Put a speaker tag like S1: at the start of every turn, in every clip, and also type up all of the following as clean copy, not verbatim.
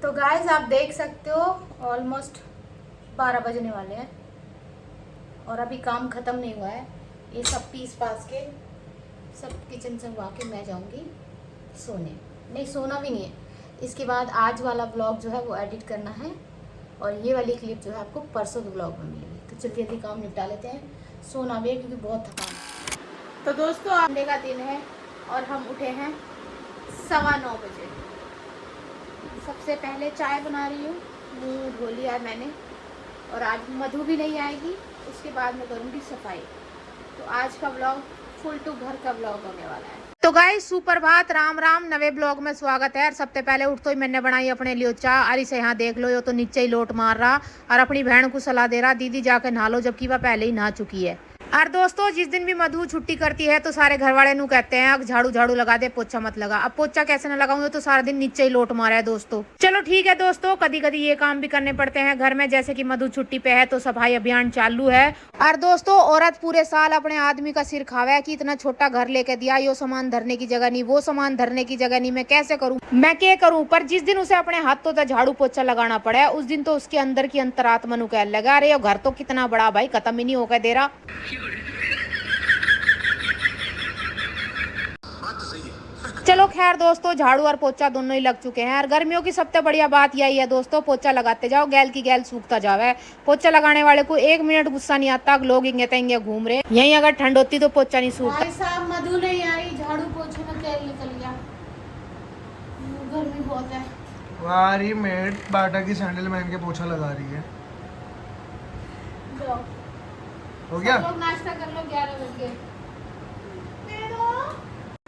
S1: तो गाइस आप देख सकते हो ऑलमोस्ट 12 बजने वाले हैं और अभी काम ख़त्म नहीं हुआ है। ये सब पीस पास के सब किचन से हुआ के मैं जाऊंगी सोने। नहीं, सोना भी नहीं है, इसके बाद आज वाला ब्लॉग जो है वो एडिट करना है और ये वाली क्लिप जो है आपको परसों के ब्लॉग में मिलेगी। तो जल्दी जल्दी काम निपटा लेते हैं, सोना भी है क्योंकि बहुत थकान है। तो दोस्तों आने का दिन है और हम उठे हैं 9:15 बजे। सबसे पहले चाय बना रही हूँ, मुँह धो लिया है मैंने और आज मधु भी नहीं आएगी, उसके बाद मैं करूँगी सफाई। तो आज का ब्लॉग फुल टू घर का ब्लॉग होने वाला है। तो गाइस सुप्रभात, राम राम, नवे ब्लॉग में स्वागत है। और सबसे पहले उठ तो ही मैंने बनाई अपने लिए चाय। अरे से यहाँ देख लो, ये तो नीचे ही लोट मार रहा और अपनी बहन को सलाह दे रहा दीदी जाके नहा लो, जबकि वह पहले ही नहा चुकी है। और दोस्तों जिस दिन भी मधु छुट्टी करती है तो सारे घर वाले नू कहते हैं झाड़ू झाड़ू लगा दे, पोछा मत लगा। अब पोछा कैसे न लगाऊंगे, तो सारा दिन नीचे ही लोट मारा है दोस्तों। चलो ठीक है दोस्तों, कभी कभी ये काम भी करने पड़ते हैं घर में, जैसे कि मधु छुट्टी पे है तो सफाई अभियान चालू है। और दोस्तों औरत पूरे साल अपने आदमी का सिर खावा है कि इतना छोटा घर लेके दिया, यो सामान धरने की जगह नहीं, वो सामान धरने की जगह नहीं, मैं कैसे करूँ, मैं क्या करूँ। पर जिस दिन उसे अपने हाथों से झाड़ू पोछा लगाना पड़ा उस दिन तो उसके अंदर की अंतरात्मा नु कह लगा, अरे घर तो कितना बड़ा भाई, खत्म ही नहीं होकर दे रहा। चलो खैर दोस्तों, झाड़ू और पोछा दोनों ही लग चुके हैं। और गर्मियों की सबसे बढ़िया बात यही है दोस्तों, पोछा लगाते जाओ, गैल की गैल सूखता जावे। पोछा लगाने वाले को 1 मिनट गुस्सा नहीं आता, लोग इंगे तेंगे घूम रहे। यहीं अगर ठंड होती तो पोछा नहीं सूखता। भाई साहब मधु नहीं आई, झाड़ू पोछे में तेल निकल गया, गर्मी बहुत है।
S2: वारी मेट बाटा की सैंडल पहन के पोछा लगा रही है। हो गया,
S1: लोग नाश्ता कर लो, 11 बज गए।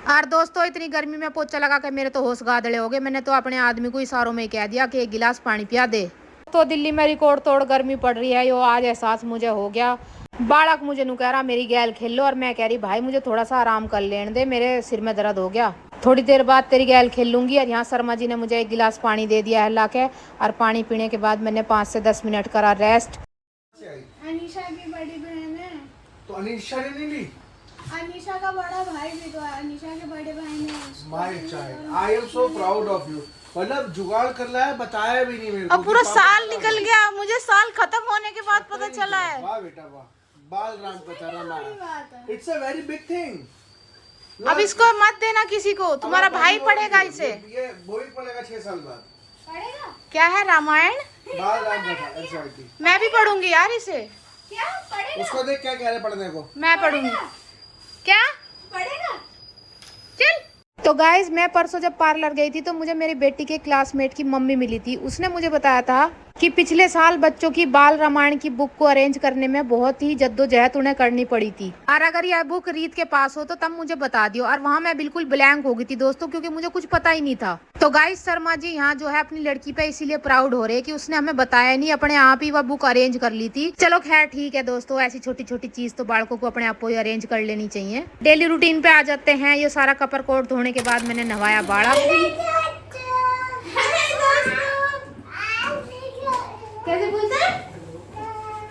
S1: और दोस्तों इतनी गर्मी में पोछा लगा के मेरे तो होश गादड़े हो गए। मैंने तो अपने आदमी को इशारों में कह दिया कि 1 गिलास पानी पिया दे। तो दिल्ली में रिकॉर्ड तोड़ गर्मी पड़ रही है, यो आज एहसास मुझे हो गया। बालक मुझे नु कह रहा मेरी गैल खेल लो, और मैं कह रही भाई मुझे थोड़ा सा आराम कर लेने दे, मेरे सिर में दर्द हो गया, थोड़ी देर बाद तेरी गैल खेल लूंगी। और यहाँ शर्मा जी ने मुझे 1 गिलास पानी दे दिया है ला के, और पानी पीने के बाद मैंने 5 से 10 मिनट करा रेस्ट।
S3: अनीशा की बड़ी बहन है,
S2: तो अनीशा ने नहीं ली।
S3: अनीशा का बड़ा भाई भी तो है, अनीशा के बड़े भाई ने।
S2: My child, I am so proud of you. मतलब जुगाड़ कर रहा है, बताया भी नहीं मेरे को।
S1: अब पूरा साल निकल गया, मुझे साल खत्म होने के बाद पता चला है।
S2: वाह बेटा वाह, बाल राम पता Ramayana, it's a very big thing.
S1: अब इसको मत देना किसी को, तुम्हारा भाई पढ़ेगा इसे।
S2: ये बोई पड़ेगा 6 साल बाद।
S3: पढ़ेगा
S1: क्या है रामायण,
S2: बाल राम कथा एनसीईआरटी।
S1: मैं भी पढ़ूंगी यार इसे।
S3: क्या पढ़ेगा,
S2: उसको देख क्या कह रहे पढ़ने को।
S1: मैं पढ़ूंगी। क्या
S3: पढ़ेगा।
S1: चल। तो गाइज मैं परसों जब पार्लर गई थी तो मुझे मेरी बेटी के क्लासमेट की मम्मी मिली थी। उसने मुझे बताया था कि पिछले साल बच्चों की बाल रामायण की बुक को अरेंज करने में बहुत ही जद्दोजहद उन्हें करनी पड़ी थी। और अगर यह बुक रीत के पास हो तो तब मुझे बता दियो। और वहाँ मैं बिल्कुल ब्लैंक हो गई थी दोस्तों, क्योंकि मुझे कुछ पता ही नहीं था। तो गाइस शर्मा जी यहाँ जो है अपनी लड़की पे इसीलिए प्राउड हो रहे हैं कि उसने हमें बताया नहीं, अपने आप ही वह बुक अरेंज कर ली थी। चलो खैर ठीक है दोस्तों, ऐसी छोटी छोटी चीज तो बालकों को अपने आप ही अरेंज कर लेनी चाहिए। डेली रूटीन पे आ जाते हैं। ये सारा कपर कोट धोने के बाद मैंने नवाया बाड़ा। कैसे बोलते हैं?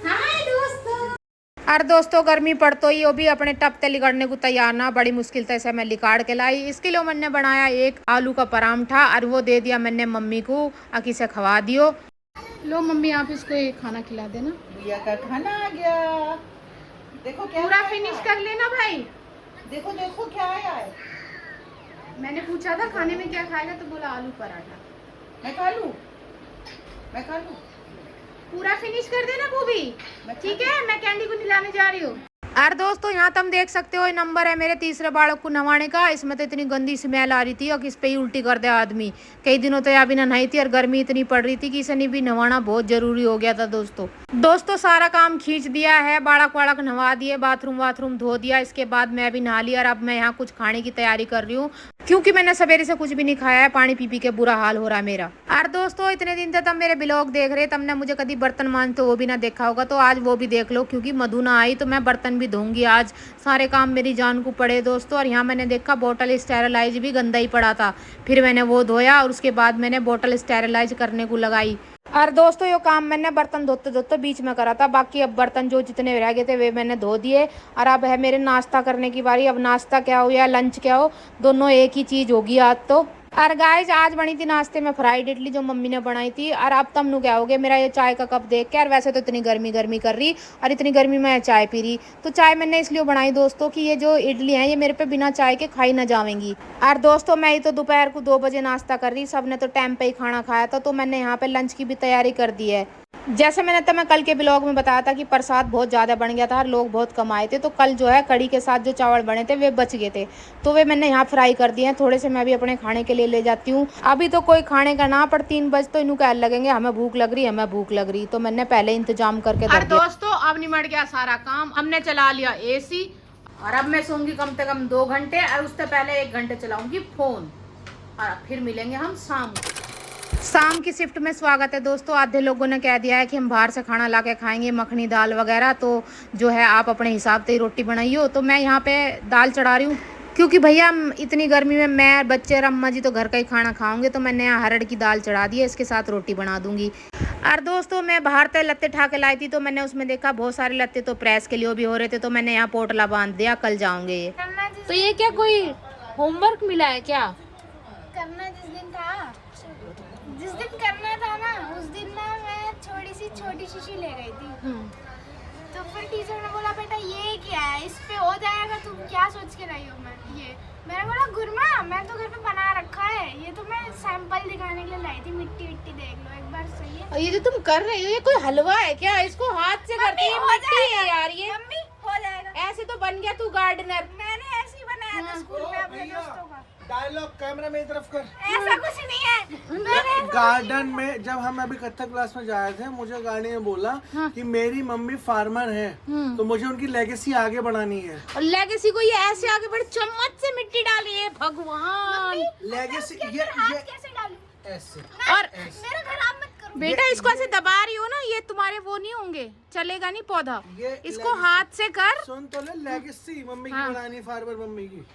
S1: हाय दोस्तों। और दोस्तों गर्मी पड़ तो ही वो भी अपने टप ते लिगड़ने को तैयार ना, बड़ी मुश्किल से मैं लिकाड़ के लाई। इसके लिए मैंने बनाया एक आलू का परांठा और वो दे दिया मैंने मम्मी को, आकी से खवा दियो। लो मम्मी आप इसको एक खाना खिला देना।
S4: भैया का खाना आ गया, देखो क्या
S1: पूरा फिनिश कर लेना भाई।
S4: देखो देखो क्या आया है।
S1: मैंने पूछा था खाने में क्या खाएगा तो बोला आलू पराठा।
S4: मैं खा लूं, मैं खा लूं।
S1: पूरा फिनिश कर देना वो भी, ठीक है। मैं कैंडी को खिलाने जा रही हूँ। और दोस्तों यहाँ तुम देख सकते हो ये नंबर है मेरे तीसरे बालक को नवाने का। इसमें तो इतनी गंदी स्मेल आ रही थी और किस पे ही उल्टी कर दे आदमी। कई दिनों तो या भी नहाई थी और गर्मी इतनी पड़ रही थी कि इसे नहीं भी नवाना बहुत जरूरी हो गया था दोस्तों सारा काम खींच दिया है, बालक वालक नवा दिए, बाथरूम वाथरूम धो दिया। इसके बाद मैं भी नहा लिया और अब मैं यहाँ कुछ खाने की तैयारी कर रही हूँ, क्योंकि मैंने सवेरे से कुछ भी नहीं खाया है, पानी पी पी के बुरा हाल हो रहा है मेरा। और दोस्तों इतने दिन से तब मेरे ब्लॉग देख रहे, तुमने मुझे कभी बर्तन मांजते वो भी ना देखा होगा, तो आज वो भी देख लो, क्योंकि मधु ना आई तो मैं बर्तन भी धोऊंगी आज। सारे काम मेरी जान को पड़े दोस्तों। और यहाँ मैंने देखा बोतल स्टेरिलाइज भी गंदा ही पड़ा था, फिर मैंने वो धोया और उसके बाद मैंने बोतल स्टेरिलाइज करने को लगाई। और दोस्तों ये काम मैंने बर्तन धोते धोते बीच में करा था, बाकी अब बर्तन जो जितने रह गए थे वे मैंने धो दिए। और अब है मेरे नाश्ता करने की बारी। अब नाश्ता क्या हो या लंच क्या हो, दोनों एक ही चीज़ होगी आज तो। और गाइस आज बनी थी नाश्ते में फ्राइड इडली जो मम्मी ने बनाई थी। और अब तमनु क्या हो गया मेरा ये चाय का कप देख के। और वैसे तो इतनी गर्मी कर रही और इतनी गर्मी में चाय पी रही, तो चाय मैंने इसलिए बनाई दोस्तों कि ये जो इडली है ये मेरे पे बिना चाय के खाई ना जाएंगी। और दोस्तों मैं ही तो दोपहर को 2 बजे नाश्ता कर रही, सबने तो टाइम पे ही खाना खाया था, तो मैंने यहाँ पे लंच की भी तैयारी कर दी है। जैसे मैंने तुम्हें कल के ब्लॉग में बताया था कि प्रसाद बहुत ज़्यादा बन गया था और लोग बहुत कम आए थे, तो कल जो है कड़ी के साथ जो चावल बने थे वे बच गए थे, तो वे मैंने यहाँ फ्राई कर दिए हैं। थोड़े से मैं भी अपने खाने के लिए ले जाती हूँ। अभी तो कोई खाने का ना, पर 3 बजे तो इन्हों कहने लगेंगे हमें भूख लग रही, तो मैंने पहले इंतजाम करके रख दिया। दोस्तों अब निमट गया सारा काम, हमने चला लिया AC और अब मैं सोऊंगी कम से कम 2 घंटे और उससे पहले 1 घंटे चलाऊंगी फोन और फिर मिलेंगे हम शाम की शिफ्ट में। स्वागत है दोस्तों। आधे लोगों ने कह दिया है कि हम बाहर से खाना ला के खाएंगे, मखनी दाल वगैरह, तो जो है आप अपने हिसाब से ही रोटी बनाइयो। तो मैं यहाँ पे दाल चढ़ा रही हूँ क्योंकि भैया इतनी गर्मी में मैं बच्चे और अम्मा जी तो घर का ही खाना खाओगे, तो मैंने यहाँ हरड़ की दाल चढ़ा दी है, इसके साथ रोटी बना दूंगी। और दोस्तों मैं बाहर से लत्ते ठा के लाई थी, तो मैंने उसमें देखा बहुत सारे लत्ते तो प्रेस के लिए भी हो रहे थे, तो मैंने यहाँ पोटला बांध दिया, कल जाऊंगे ये। तो ये क्या कोई होमवर्क मिला है क्या?
S3: करना जिस दिन करना था ना, उस दिन ना मैं छोटी शीशी ले गई थी। तो फिर टीचर ने बोला बेटा ये क्या है, इस पे हो जाएगा, तुम क्या सोच के लाई हो? मैंने बोला गुरमा मैं तो घर पे बना रखा है, ये तो मैं सैंपल दिखाने के लिए लाई थी, मिट्टी देख लो एक बार, सही है।
S1: और ये जो तुम कर रही हो ये कोई हलवा है क्या? इसको हाथ से करती है, मिट्टी है यार ये।
S3: मम्मी हो जाएगा,
S1: ऐसे तो बन गया तू गार्डनर।
S3: मैंने ऐसे ही बनाया था स्कूल में अपने दोस्तों का।
S2: डायलॉग कैमरा मेरी तरफ कर।
S3: ऐसा कुछ नहीं है।
S2: गार्डन में जब हम अभी कथक क्लास में जाए थे, मुझे गाड़ी में बोला कि मेरी मम्मी फार्मर है, तो मुझे उनकी लेगेसी आगे बढ़ानी है।
S1: और लेगेसी को ये ऐसे आगे बढ़े, चम्मच से मिट्टी डाली है भगवान।
S2: लेगेसी ये
S3: कैसे डालूं?
S2: ऐसे।
S1: और
S3: मेरा खराब मत करो
S1: बेटा, इसको ऐसे दबा रही हो ना, ये तुम्हारे वो नहीं होंगे, चलेगा नहीं पौधा। इसको हाथ से कर।
S2: सुन तो ले, लेगेसी मम्मी की बनानी, फार्मर मम्मी की।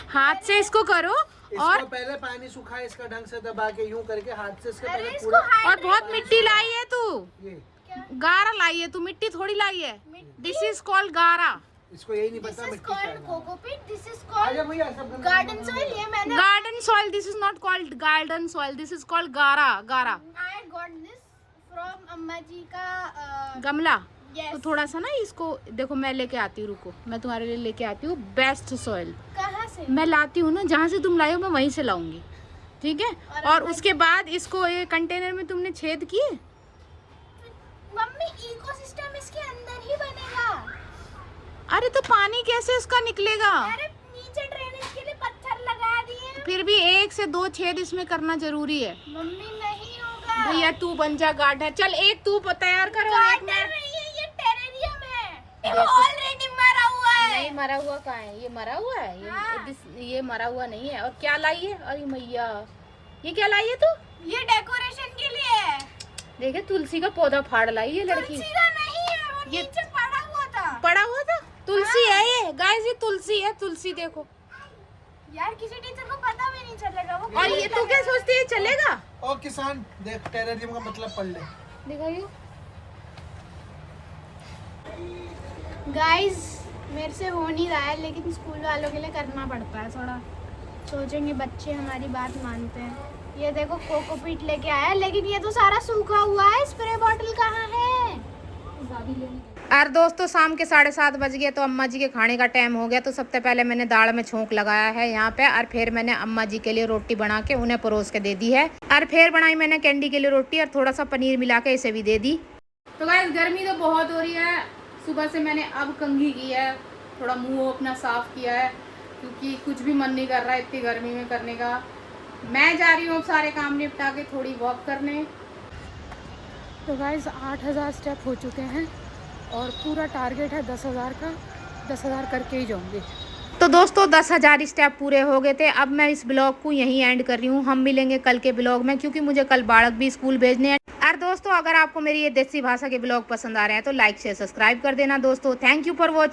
S1: हाथ से इसको करो और
S2: पहले पानी सुखा इसका ढंग से दबा के यूं करके हाथ से इसके पहले पूरा।
S1: और बहुत मिट्टी लाई है तू, गारा लाई है तू, मिट्टी थोड़ी लाई है। दिस इज कॉल्ड गारा।
S2: इसको यही नहीं पता मिट्टी क्या है।
S3: Cocopeat, this is called garden soil. ये मैंने
S1: garden soil, this is not called garden soil, this is called गारा।
S3: आई गॉट दिस फ्रॉम अम्मा जी का
S1: गमला।
S3: yes.
S1: तो थोड़ा सा ना इसको देखो, मैं लेके आती हूँ, रुको मैं तुम्हारे लिए लेके आती हूँ बेस्ट सॉइल।
S3: कहाँ से?
S1: मैं लाती हूँ ना, जहाँ से तुम लाई हो मैं वहीं से लाऊंगी, ठीक है? और उसके बाद इसको ये कंटेनर में तुमने छेद किए।
S3: मम्मी इकोसिस्टम इसके अंदर ही बनेगा।
S1: अरे तो पानी कैसे इसका निकलेगा?
S3: अरे नीचे ड्रेनेज के लिए पत्थर लगा दिए।
S1: फिर भी 1 से 2 छेद इसमें करना जरूरी है।
S3: मम्मी नहीं होगा।
S1: भैया तू बन जा गार्डनर। चल एक तू तैयार करो, एक मैं।
S3: ये टेरेरियम है, ऑलरेडी मरा हुआ है।
S1: नहीं मरा हुआ कहाँ है? ये मरा हुआ है, ये मरा हुआ नहीं है। और क्या लाई है? अरे मैया, ये क्या लाई है तू?
S3: ये डेकोरेशन के लिए है।
S1: देखे तुलसी का पौधा फाड़ लाई है लड़की।
S3: तुलसी का नहीं है, वो नीचे पड़ा हुआ था।
S1: तुलसी है ये गाइस, ये तुलसी है, तुलसी देखो
S3: यार, किसी टीचर को पता भी नहीं चलेगा वो।
S1: और ये तू क्या सोचती है चलेगा?
S2: ओ किसान देख, टेररिज्म का मतलब पढ़ ले।
S1: दिखाइए
S3: गाइस, मेरे से हो नहीं रहा है, लेकिन स्कूल वालों के लिए करना पड़ता है थोड़ा। सोचेंगे बच्चे हमारी बात मानते हैं। ये देखो कोकोपीट लेके आया, लेकिन ये तो सारा सूखा हुआ है। स्प्रे बॉटल कहाँ है?
S1: और दोस्तों शाम के 7:30 बज गए, तो अम्मा जी के खाने का टाइम हो गया। तो सबसे पहले मैंने दाल में छोंक लगाया है यहाँ पे, और फिर मैंने अम्मा जी के लिए रोटी बना के उन्हें परोस के दे दी है। और फिर बनाई मैंने कैंडी के लिए रोटी और थोड़ा सा पनीर मिला के इसे भी दे दी। तो गाइस गर्मी तो बहुत हो रही है, सुबह से मैंने अब कंघी की है, थोड़ा मुँह अपना साफ किया है, क्योंकि कुछ भी मन नहीं कर रहा है इतनी गर्मी में करने का। मैं जा रही हूँ सारे काम निपटा के थोड़ी वॉक करने। तो गाइस 8000 स्टेप हो चुके हैं और पूरा टारगेट है 10,000 का, 10,000 करके ही जाऊंगी। तो दोस्तों 10,000 स्टेप पूरे हो गए थे। अब मैं इस ब्लॉग को यहीं एंड कर रही हूँ। हम मिलेंगे कल के ब्लॉग में, क्योंकि मुझे कल बालक भी स्कूल भेजने हैं। और दोस्तों अगर आपको मेरी ये देसी भाषा के ब्लॉग पसंद आ रहे हैं तो लाइक शेयर सब्सक्राइब कर देना दोस्तों। Thank you for watching.